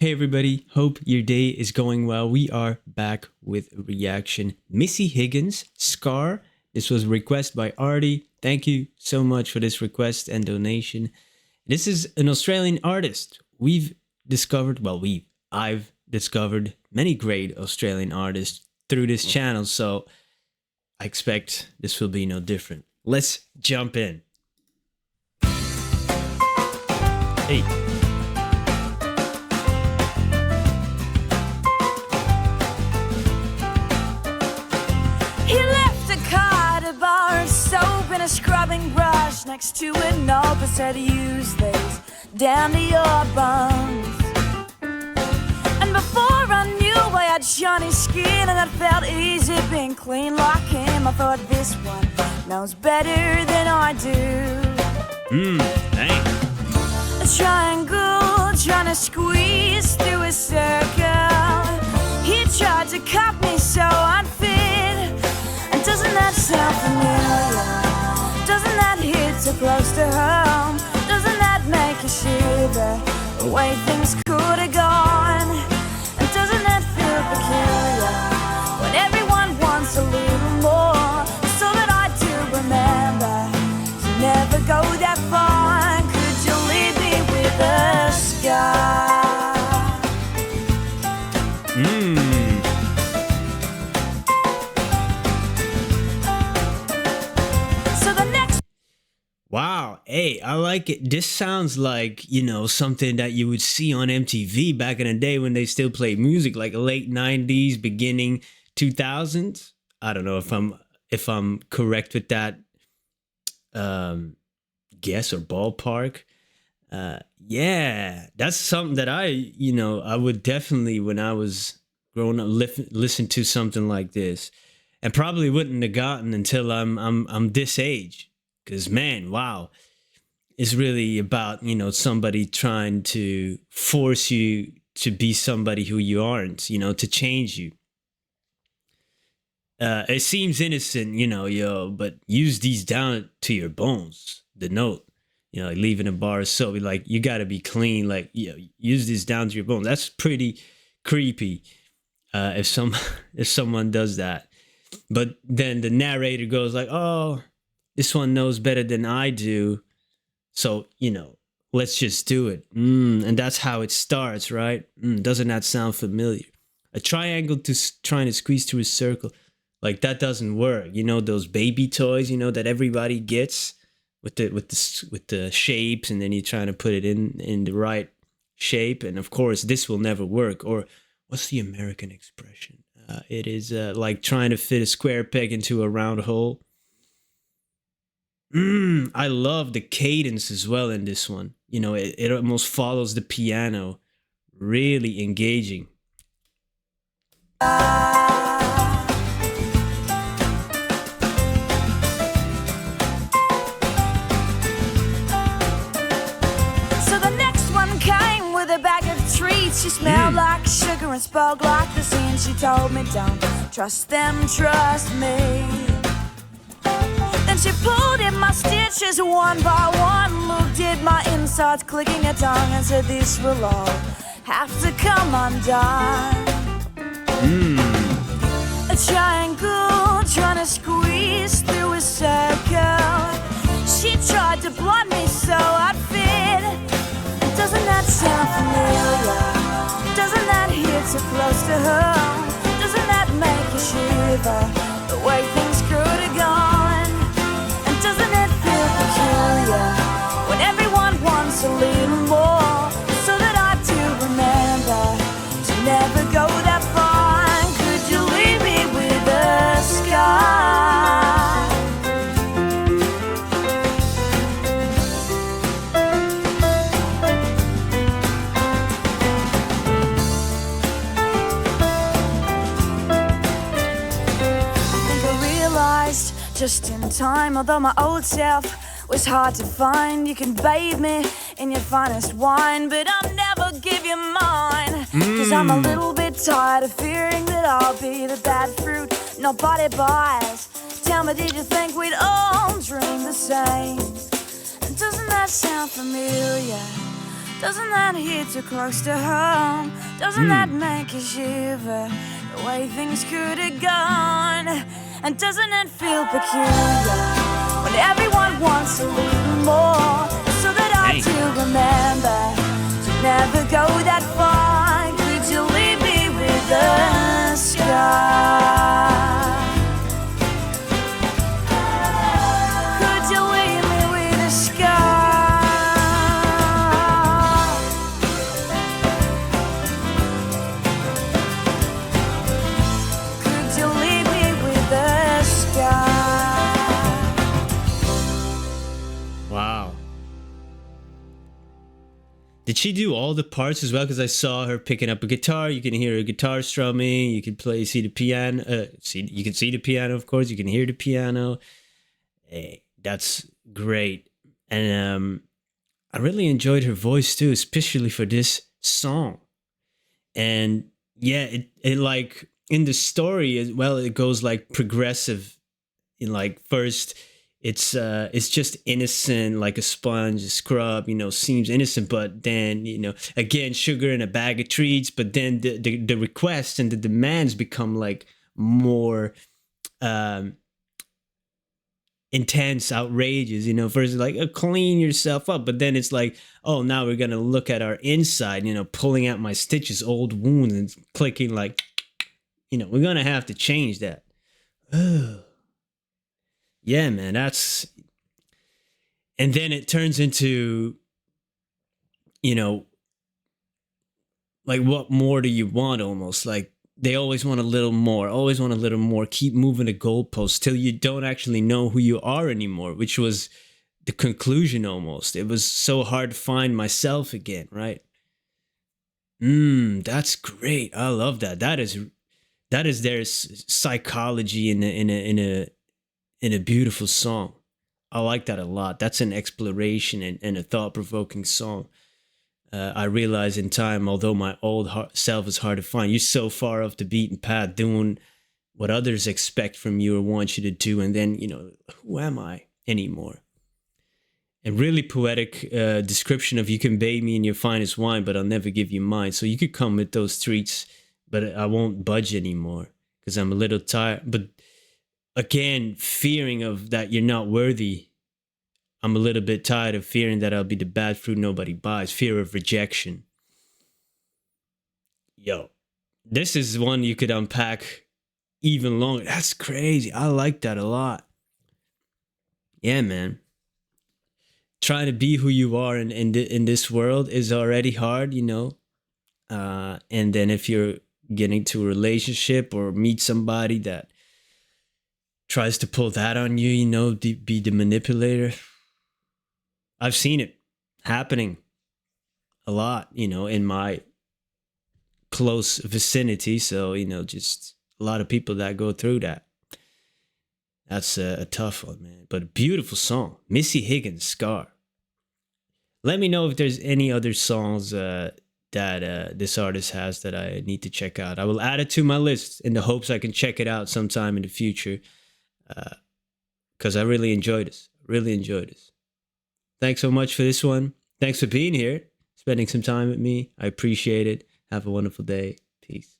Hey everybody, hope your day is going well. We are back with a reaction. Missy Higgins, Scar. This was a request by Artie. Thank you so much for this request and donation. This is an Australian artist. I've discovered many great Australian artists through this channel, so I expect this will be no different. Let's jump in. Hey. He left a card, a bar of soap and a scrubbing brush next to a note that said, use these down to your bones. And before I knew I had shiny skin and it felt easy being clean like him, I thought this one knows better than I do. Thanks. A triangle trying to squeeze through a circle. He tried to cut me so I'd fit. And doesn't that sound familiar? Doesn't that hit too close to home? Doesn't that make you shiver the way things could have gone? And doesn't that feel peculiar when everyone wants a little more? So that I do remember to never go that far. Could you leave me with a scar? Wow, hey, I like it. This sounds like, something that you would see on MTV back in the day when they still played music, like late 90s, beginning 2000s. I don't know if I'm correct with that guess or ballpark. Yeah, that's something that I would definitely, when I was growing up, listen to something like this, and probably wouldn't have gotten until I'm this age. Because, man, wow, it's really about, somebody trying to force you to be somebody who you aren't, to change you. It seems innocent, but use these down to your bones, the note, like leaving a bar of soap, like, you got to be clean, like, use this down to your bones. That's pretty creepy if someone does that. But then the narrator goes like, oh, this one knows better than I do, so, let's just do it. And that's how it starts, right? Doesn't that sound familiar? A triangle trying to squeeze through a circle, like that doesn't work. Those baby toys, that everybody gets with the shapes, and then you're trying to put it in the right shape, and of course this will never work. Or what's the American expression? It is like trying to fit a square peg into a round hole. I love the cadence as well in this one. It almost follows the piano. Really engaging. So the next one came with a bag of treats. She smelled like sugar and spoke like the sea. And she told me, don't trust them, trust me. Then she pulled in my stitches one by one, looked at my insides, clicking her tongue, and said, this will all have to come undone. A triangle trying to squeeze through a circle. She tried to blind me so I'd fit. And doesn't that sound familiar? Doesn't that hit so close to home? Doesn't that make you shiver the way things could have gone? Doesn't it feel peculiar when everyone wants a little more? So that I do remember to never go that far. Could you leave me with a scar? I think I realized just in time, although my old self was hard to find. You can bathe me in your finest wine, but I'll never give you mine. Cause I'm a little bit tired of fearing that I'll be the bad fruit nobody buys. Tell me, did you think we'd all dream the same? And doesn't that sound familiar? Doesn't that hit too close to home? Doesn't that make you shiver? The way things could have gone. And doesn't it feel peculiar when everyone wants a little more? So that I Hey. do remember to never go that far. Could you leave me with the sky? Could you leave me with the sky? Could you leave me with the sky? Wow. Did she do all the parts as well? Because I saw her picking up a guitar. You can hear her guitar strumming. You can see the piano. You can see the piano, of course. You can hear the piano. Hey, that's great. And I really enjoyed her voice too, especially for this song. And yeah, it like in the story as well, it goes like progressive. In like first, it's just innocent, like a sponge, a scrub. Seems innocent, but then again, sugar and a bag of treats. But then the requests and the demands become like more intense, outrageous. First like clean yourself up, but then it's like, oh, now we're gonna look at our inside. Pulling out my stitches, old wounds, and clicking like, we're gonna have to change that. Yeah, man, and then it turns into, like, what more do you want? Almost like they always want a little more, always want a little more, keep moving the goalposts till you don't actually know who you are anymore, which was the conclusion almost. It was so hard to find myself again, right? That's great. I love that. That is their psychology in a beautiful song. I like that a lot. That's an exploration and a thought-provoking song. I realize in time, although my old self is hard to find, you're so far off the beaten path doing what others expect from you or want you to do. And then, who am I anymore? A really poetic description of, you can bathe me in your finest wine, but I'll never give you mine. So you could come with those treats, but I won't budge anymore because I'm a little tired. But again, fearing of that you're not worthy. I'm a little bit tired of fearing that I'll be the bad fruit nobody buys. Fear of rejection. Yo, this is one you could unpack even longer. That's crazy. I like that a lot. Yeah, man. Trying to be who you are in this world is already hard, and then if you're getting to a relationship or meet somebody that tries to pull that on you, be the manipulator. I've seen it happening a lot, in my close vicinity. So, just a lot of people that go through that. That's a tough one, man. But a beautiful song. Missy Higgins, Scar. Let me know if there's any other songs that this artist has that I need to check out. I will add it to my list in the hopes I can check it out sometime in the future. Because I really enjoyed this. Really enjoyed this. Thanks so much for this one. Thanks for being here, spending some time with me. I appreciate it. Have a wonderful day. Peace.